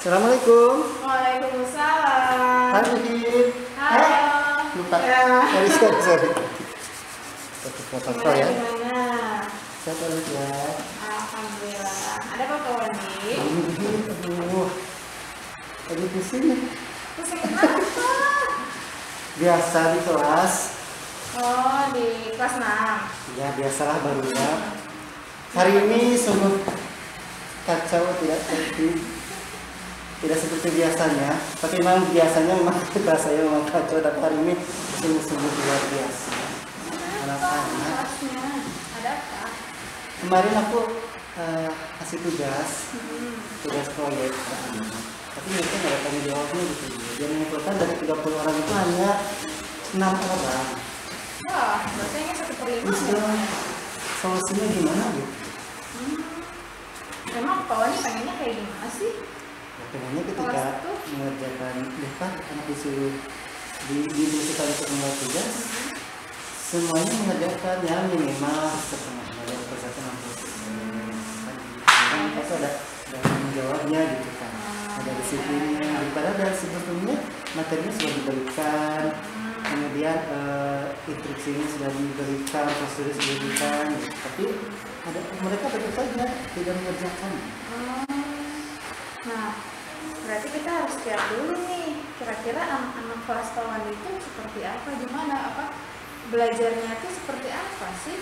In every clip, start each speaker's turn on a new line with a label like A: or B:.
A: Assalamualaikum.
B: Waalaikumsalam.
A: Hai Udin.
B: Halo.
A: Lupa.
B: Ya.
A: Sorry. Foto ya.
B: Gimana?
A: Sehat ya.
B: Alhamdulillah. Ada apa kawan nih?
A: Aduh. Lagi pusing.
B: Pusing kenapa?
A: Biasa di kelas.
B: Oh, di kelas 6.
A: Ya biasalah baru ya. Hari ini sungguh kacau, tidak seperti biasanya. Tapi memang biasanya memang kita saya memang kacau, tapi hari ini sungguh luar biasa. Anak-anak.
B: Kelasnya ada apa?
A: Kemarin aku kasih tugas proyek. Tapi mereka nggak ada tanggung jawabnya gitu. Dia mengumpulkan dari 30 orang itu hanya 6 orang.
B: Wah, berarti ini 1/5
A: Terus
B: ya?
A: solusinya gimana gitu?
B: Memang Pak Wani pengennya kayak gimana sih?
A: Ya, pengennya ketika
B: Kelas itu?
A: mengerjakan bukan anak disuruh dibersihkan untuk membuat tugas, semuanya mengerjakan ya minimal setengah dari persatuan 60%. Kan itu ada tanggung jawabnya gitu kan, ada disiplinnya. Padahal dari sebelumnya materinya sudah diberikan, kemudian instruksinya sudah diberikan, prosedur sudah diberikan, gitu. Tapi mereka tetap saja tidak mengerjakan.
B: Nah, berarti kita harus lihat dulu nih, kira-kira anak-anak kelas Pak Wani itu seperti apa, gimana, apa belajarnya itu seperti apa sih?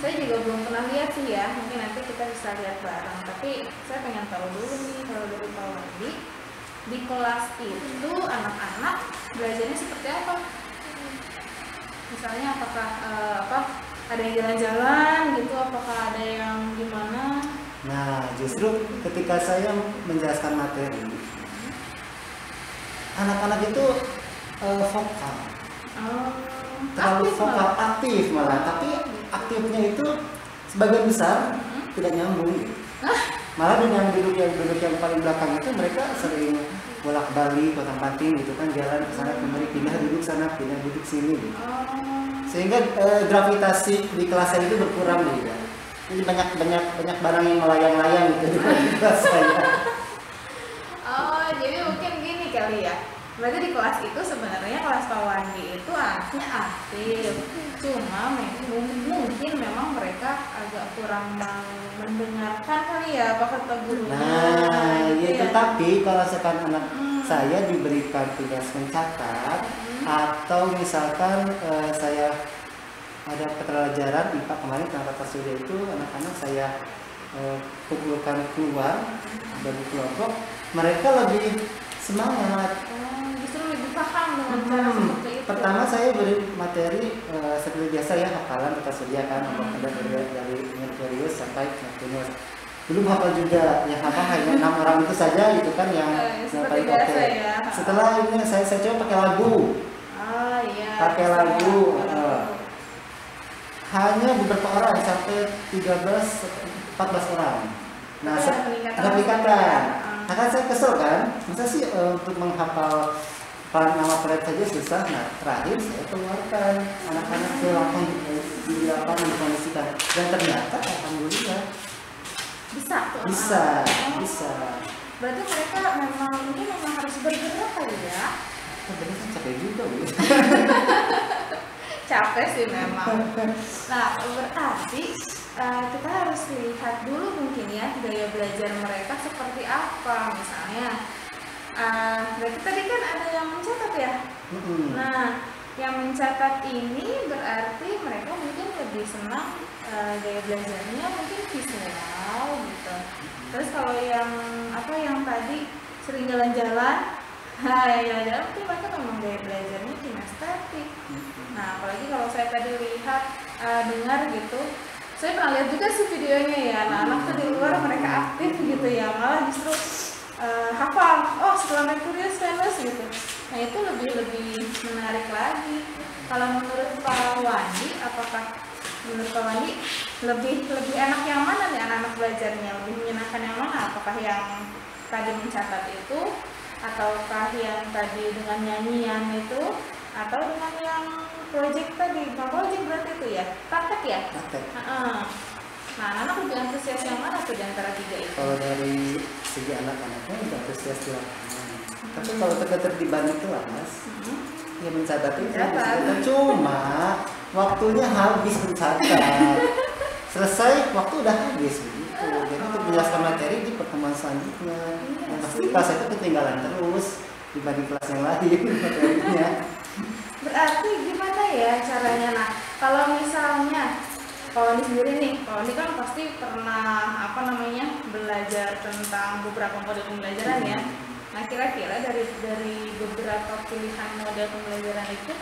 B: Saya juga belum pernah lihat sih ya, mungkin nanti kita bisa lihat bareng. Tapi saya pengen tahu dulu nih, kalau dari Pak Wani di kelas itu anak-anak belajarnya seperti apa? Misalnya apakah ada yang jalan-jalan gitu, apakah ada yang gimana?
A: Nah, justru ketika saya menjelaskan materi, anak-anak itu vokal, terlalu vokal, aktif malah. Tapi aktifnya itu sebagian besar tidak nyambung. Malah dengan duduk yang paling belakang itu mereka sering bolak-balik, kotak-kating gitu kan, jalan ke sana kemari, pindah duduk sana, pindah duduk sini gitu. Sehingga gravitasi di kelasnya itu berkurang gitu. Jadi banyak barang yang melayang-layang gitu di kelas saya.
B: Oh, jadi mungkin gini kali ya. Berarti di kelas itu sebenarnya kelas Pak Wandi itu anaknya aktif. Cuma mungkin memang mereka agak kurang mendengarkan kali ya apa kata gurunya.
A: Nah,
B: gitu
A: ya,
B: ya.
A: tetapi kalau sekarang anak saya diberikan tugas mencatat atau misalkan saya ada pelajaran IPA kemarin tentang tata surya itu, anak-anak saya kumpulkan keluar dari kelompok, mereka lebih semangat.
B: Justru lebih paham dengan cara seperti itu.
A: Pertama saya beri materi seperti biasa ya, hafalan tata surya kan, ada dari Merkurius sampai Neptunus. Belum hafal juga, yang hafal hanya 6 orang itu saja gitu kan yang paling oke.
B: Ya.
A: Setelah ini saya coba pakai lagu.
B: Iya.
A: Pakai lagu. Hanya beberapa orang sampai 13-14 orang. Nah, ada peningkatan. Nah, kan saya kesel kan, masa sih untuk menghafal nama proyek saja susah. Nah, terakhir saya keluarkan anak-anak ke lapang di lapangan dikondisikan, dan ternyata alhamdulillah
B: Bisa tuh.
A: bisa.
B: Berarti mereka memang harus bergerak kali ya.
A: Bener kan capek juga gitu.
B: Capek sih memang. Nah, berarti kita harus lihat dulu mungkin ya gaya belajar mereka seperti apa. Misalnya, berarti tadi kan ada yang mencatat ya. Nah, yang mencatat ini berarti mereka mungkin lebih senang gaya belajarnya mungkin visual gitu. Terus kalau yang tadi sering jalan-jalan, jalan-jalan mungkin mereka memang gaya belajarnya kinestetik. Nah, apalagi kalau saya tadi lihat, dengar gitu, saya pernah lihat juga sih videonya ya, anak-anak tuh di luar mereka aktif gitu ya, malah justru hafal, setelah Merkurius Venus gitu. Nah, itu lebih menarik lagi. Kalau menurut Pak Wandi, apakah menurut Pak Wandi lebih enak yang mana nih anak-anak belajarnya, lebih menyenangkan yang mana? Apakah yang tadi mencatat itu, ataukah yang tadi dengan nyanyian itu, atau dengan yang project tadi? Project berarti itu ya, praktek ya?
A: Praktek.
B: Nah, anak lebih antusias yang mana tuh di antara tiga itu?
A: Kalau dari segi anak-anaknya juga antusias di lapangan. Tapi kalau ketertiban di kelas, ya mencatat itu cuma waktunya habis mencatat. Selesai waktu udah habis begitu. Jadi untuk menjelaskan materi di pertemuan selanjutnya, yang pasti kelas itu ketinggalan terus dibanding kelas yang lain materinya.
B: Berarti gimana ya caranya? Nah, kalau misalnya kalau ini sendiri nih, kalau ini kan pasti pernah belajar tentang beberapa model pembelajaran ya. Nah, kira-kira dari beberapa pilihan model pembelajaran itu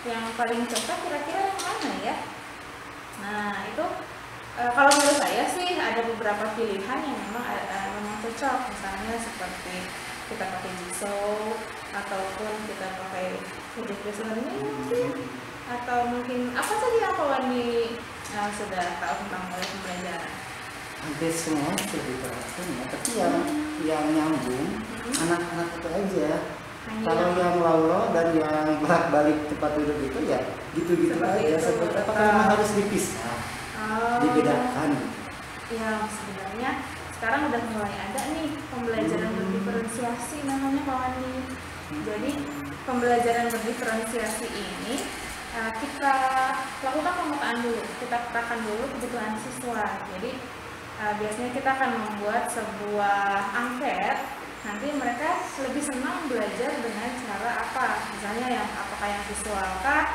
B: yang paling cocok kira-kira yang mana ya? Nah, itu kalau menurut saya sih ada beberapa pilihan yang memang cocok, misalnya seperti kita pakai Jigsaw ataupun kita pakai project learning mungkin, atau mungkin apa saja yang kawan sudah tahu tentang model pembelajaran.
A: Hampir semua sudah diterapkan ya, tapi yang nyambung anak-anak itu aja. Kalau yang laulau dan yang bolak-balik tempat duduk itu ya gitu-gitu aja. Seperti apakah memang harus dipisah, dibedakan?
B: Ya sebenarnya sekarang udah mulai ada nih pembelajaran berdiferensiasi namanya kawan nih. Jadi pembelajaran berdiferensiasi ini kita lakukan pemetaan dulu, kita petakan dulu kebutuhan siswa. Jadi biasanya kita akan membuat sebuah angket. Nanti mereka lebih senang belajar dengan cara apa? Misalnya apakah yang visual kah?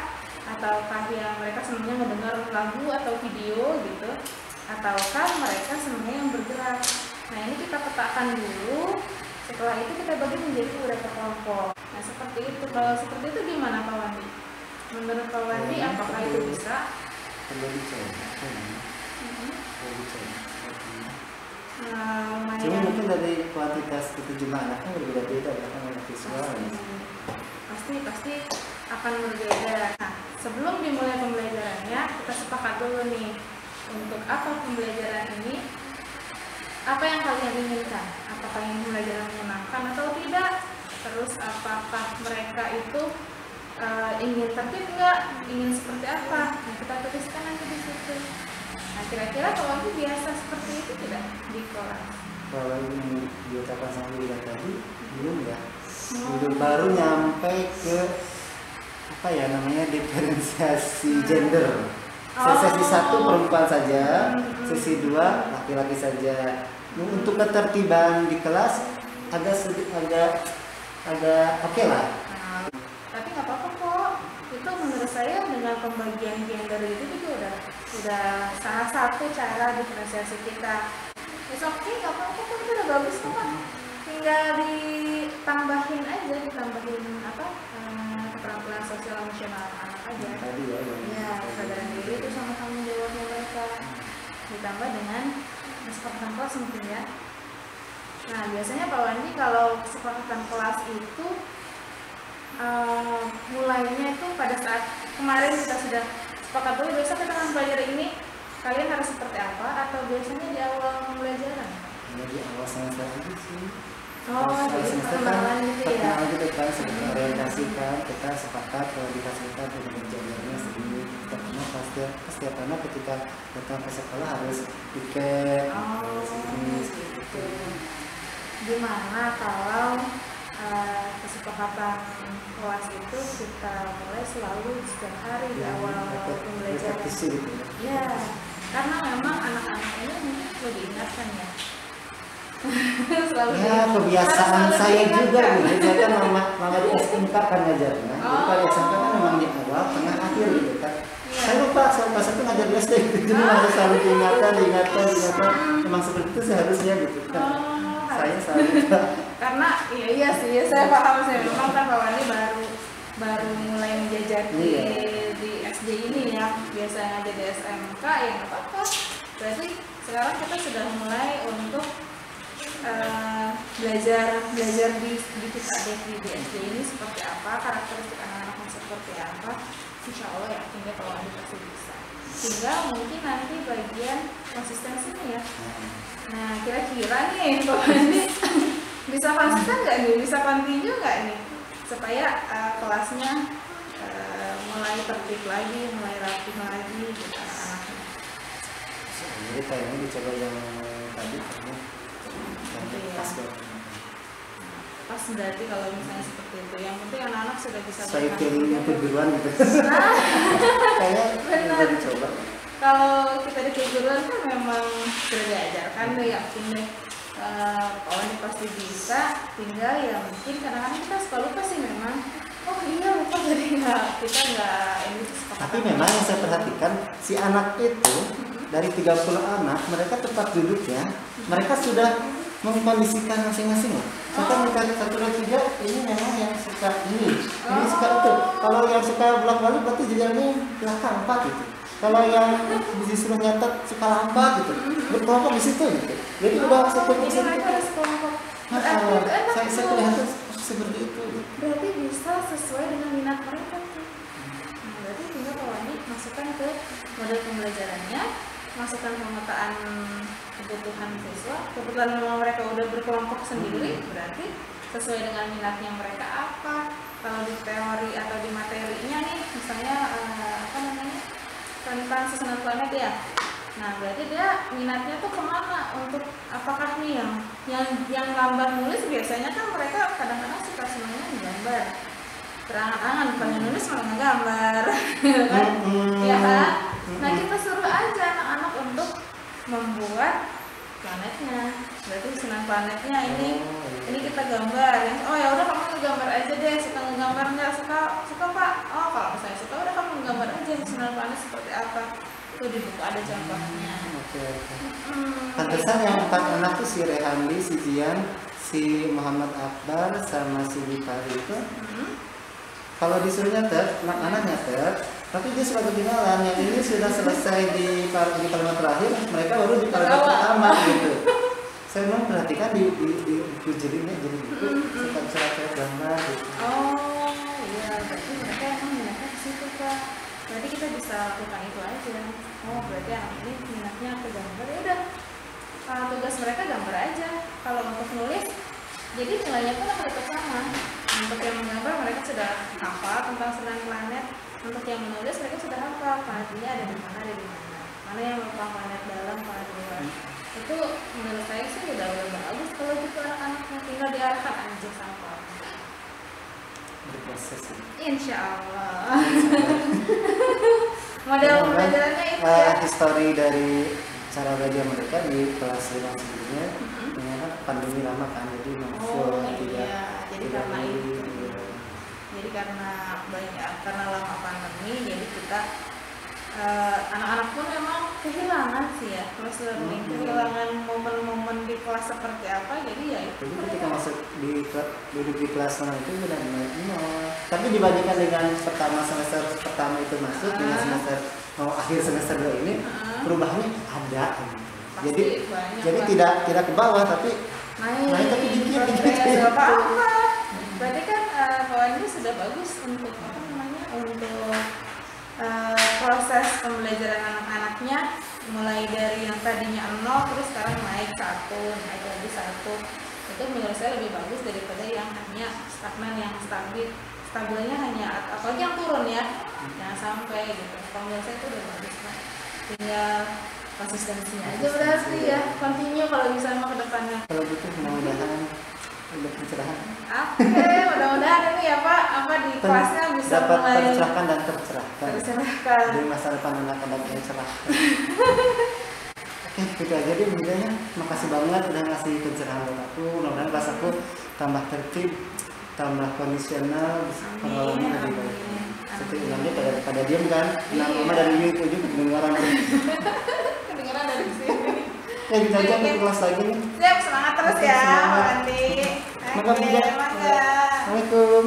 B: Ataukah yang mereka senangnya mendengar lagu atau video gitu? Ataukah mereka senangnya yang bergerak? Nah ini kita petakan dulu. Setelah itu kita bagi menjadi beberapa kelompok. Nah seperti itu. Kalau seperti itu gimana Pak Wandi? Menurut Pak Wandi apakah itu bisa?
A: Perlu dicoba. Cuma mungkin dari kuantitas itu jumlah anaknya berbeda-beda bahkan oleh visual.
B: Pasti akan berbeda. Nah, sebelum dimulai pembelajarannya kita sepakat dulu nih untuk apa pembelajaran ini, apa yang kalian inginkan, apakah ingin pembelajaran menyenangkan atau tidak, terus apakah mereka itu ingin tertib nggak, ingin seperti apa. Nah, kita tuliskan nanti di situ. Nah, kira-kira kalau itu biasa seperti itu tidak di kelas?
A: Kalau yang diucapkan sama Wida tadi, belum ya. Baru nyampe ke apa ya namanya diferensiasi gender. Sesi 1 perempuan saja, sesi 2 laki-laki saja. Untuk ketertiban di kelas agak oke lah.
B: Tapi nggak apa-apa kok. Itu menurut saya dengan pembagian gender itu juga udah salah satu cara diferensiasi kita. It's okay, nggak apa-apa kok, itu udah bagus kok Pak. Tinggal ditambahin aja, keterampilan sosial emosional anak aja. Ya, kesadaran diri itu sama tanggung jawabnya mereka. Ditambah dengan kesepakatan kelas mungkin ya. Nah, biasanya Pak Wandi kalau kesepakatan kelas itu mulainya itu pada saat kemarin kita sudah sepakat dulu besok kita akan belajar ini, kalian harus seperti apa, atau biasanya di awal pembelajaran?
A: Ya, di awal semester aja sih.
B: Jadi perkenalan gitu ya?
A: Perkenalan gitu kan, orientasikan, kita sepakat kalau difasilitasi untuk belajarnya sendiri. Karena setiap anak ketika datang ke sekolah harus tiket.
B: Gitu. Gimana kalau kesepakatan kelas itu kita mulai selalu setiap hari di awal pembelajaran? Ya, karena memang anak-anak ini mungkin perlu diingatkan ya.
A: Ya kebiasaan saya juga gitu. Saya kan mama di SMK kan ngajarnya. Jadi kalau SMK kan memang di awal, tengah, akhir gitu kan. Saya lupa pas itu ngajar di SD gitu. Jadi harus selalu diingatkan. Memang seperti itu seharusnya gitu kan. Saya selalu lupa.
B: Karena iya sih, saya paham. Saya memang kan Pak Wandi baru mulai menjajaki di SD ini ya. Biasanya ngajar di SMK ya nggak apa-apa. Berarti sekarang kita sudah mulai untuk belajar di kita di SD ini seperti apa, karakteristik anak-anaknya seperti apa. Insya Allah ya, hingga kalau Andi pasti bisa. Tinggal mungkin nanti bagian konsistensinya ya. Nah kira-kira nih Pak Andi bisa konsisten nggak nih, bisa continue nggak nih supaya kelasnya mulai tertib lagi, mulai rapi lagi gitu anak-anaknya.
A: Jadi kayaknya dicoba yang tadi
B: Pas berarti kalau misalnya seperti itu, yang penting anak-anak sudah bisa
A: saya pilihnya keguruan gitu. Kayaknya
B: benar.
A: Coba.
B: Kalau kita di keguruan kan memang sudah diajarkan deh, yakin deh kawan pasti bisa, tinggal ya mungkin kadang-kadang kita suka lupa sih memang. Oh iya lupa, jadi kita nggak ini.
A: Tapi memang yang saya perhatikan si anak itu dari 30 anak mereka tetap duduk ya, mereka sudah mengkondisikan masing-masing loh. Contoh mereka 1, 2, 3 ini memang yang suka ini suka itu. Kalau yang suka bolak-balik berarti jalannya belakang 4 gitu. Kalau yang disuruh nyatet suka lompat gitu, berkelompok di situ gitu. Jadi udah satu
B: jadi mereka harus kelompok.
A: Saya kelihatan seperti itu.
B: Berarti bisa sesuai dengan minat mereka tuh. Berarti tinggal Wandi masukkan ke model pembelajarannya, masukkan pemetaan kebutuhan siswa. Kebetulan memang mereka udah berkelompok sendiri, berarti sesuai dengan minatnya mereka apa. Kalau di teori atau di materinya nih, misalnya tentang susunan planet ya. Nah berarti dia minatnya tuh kemana, untuk apakah nih yang gambar nulis biasanya kan mereka kadang-kadang suka senangnya gambar terangan-angan, bukan nulis malah ngegambar kan? Ya kan? Nah kita suruh aja anak-anak untuk membuat planetnya. Berarti susunan planetnya ini kita gambar ya. Oh ya udah kamu ngegambar aja deh, suka ngegambar nggak? Suka Pak. Oh kalau misalnya suka udah kamu ngegambar aja susunan planet seperti apa. Itu di buku ada contohnya.
A: Oke. Pantesan yang 4 anak tuh si Rehandi, si Jian, si Muhammad Akbar sama si Bipari itu kalau disuruh nyatet, anak-anak nyatet, tapi dia suka ketinggalan. Yang ini sudah selesai di kalimat terakhir, mereka baru di kalimat pertama gitu. Saya memang perhatikan di jadinya jadi buku suka cara gambar gitu.
B: Oh iya, berarti mereka emang minatnya ke situ Pak. Berarti kita bisa lakukan itu aja. Oh berarti anak ini minatnya ke gambar, ya udah tugas mereka gambar aja. Kalau untuk nulis, jadi nilainya pun akan tetap sama. Untuk yang menggambar mereka sudah hafal tentang susunan planet. Untuk yang menulis mereka sudah hafal planetnya ada di mana, mana yang merupakan planet dalam, planet luar. Itu menurut saya sih udah bagus kalau gitu anak-anaknya, tinggal diarahkan aja sama orang.
A: Berproses ya.
B: Insya Allah. Model pembelajarannya itu ya.
A: Histori dari cara belajar mereka di kelas 5 sebelumnya, ternyata pandemi lama kan, jadi
B: jadi karena itu. Jadi karena lama pandemi, jadi kita anak-anak pun memang kehilangan sih ya, terus kehilangan momen-momen di kelas seperti apa. Jadi ya itu.
A: Jadi ketika masuk duduk di kelas mana itu benar-benar tapi dibandingkan dengan semester pertama itu masuk dengan semester akhir semester 2 ini perubahannya ada. Jadi tidak ke bawah tapi naik tapi dikit.
B: Apa-apa. Berarti kan kawan ini sudah bagus untuk untuk proses pembelajaran anak-anaknya, mulai dari yang tadinya 0 terus sekarang naik 1, naik lagi 1. Itu menurut saya lebih bagus daripada yang hanya stagnan, yang stabilnya hanya apalagi yang turun ya, jangan sampai gitu. Kalau menurut saya itu udah bagus Pak. Tinggal konsistensinya aja berarti ya, continue kalau bisa mau ke depannya.
A: Kalau gitu mudah-mudahan ada pencerahan.
B: Oke, mudah-mudahan ini ya Pak, di kelasnya bisa
A: dapat
B: mulai
A: tercerahkan dan tercerahkan. Di masa depan anak-anak yang cerah. Oke, gitu aja deh videonya. Makasih banget udah ngasih pencerahan buat aku. Mudah-mudahan kelas aku tambah tertib, tambah kondisional, pengalaman lebih baik. Seperti ulangnya pada diam kan, nama dari ujung kedengaran.
B: Kedengaran dari sini.
A: Ya kita aja ke kelas lagi nih.
B: Siap, semangat terus ya Pak Andi.
A: Makasih.
B: Assalamualaikum.